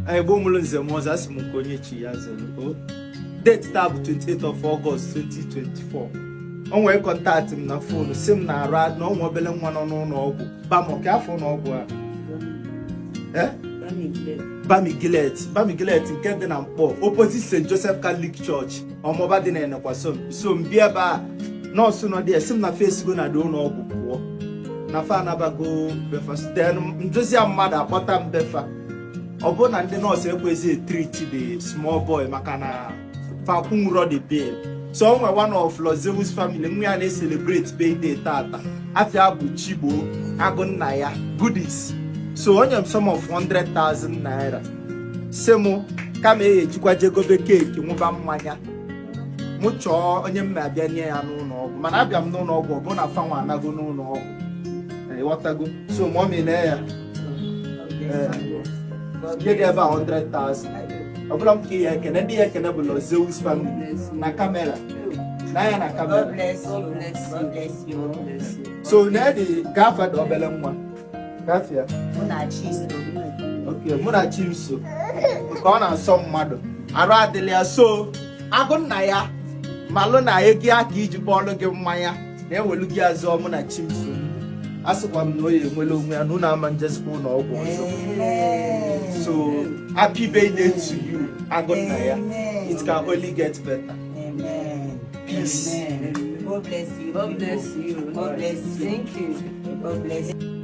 I bomulunze Moses Mukonyechi Yazelo. Date tab 28th of August 2024. On way contact him na phone, sim na rad no mobile one on no bamo careful no go. Eh? Bami Gillet in Kenden and Paul, opposite St. Joseph Catholic Church, or Mobadin and Aquasom. So, Biaba, no sooner there, sim na face go na do no go. Nafa never go breakfast. Then, Josia mother, bottom befa. Obon and the nurse always treat the small boy, Makana, Fakung Roddy Bill. So, one of Lozeus family, we are celebrate birthday tata. After Abu Chibo, Agunnaya, goodies. So, on your sum of 100,000 naira. Semo, come here, Chukwajago cake, Mubamanya. Mucho, on your Mabiania, no, Manabiam no, Bona Fama, Nago no. What I go? So, mommy, there. Get about 100,000. I can enable Zeus family. Na camera. Na camera. Bless you. So, now the Gaffa or Bellamwa. Gaffia. Okay, Muna Chimso. Gone and some mother. I rather so. Agunnaya. Malona, Egia, Kijibolo, give Maya. They will look at Zomuna Chimso. As one way, Nuna man just go no. So, happy birthday to you, Agunnaya. It can only get better. Amen. Peace. Amen. God bless you. God bless you. God bless you. Thank you. God bless you.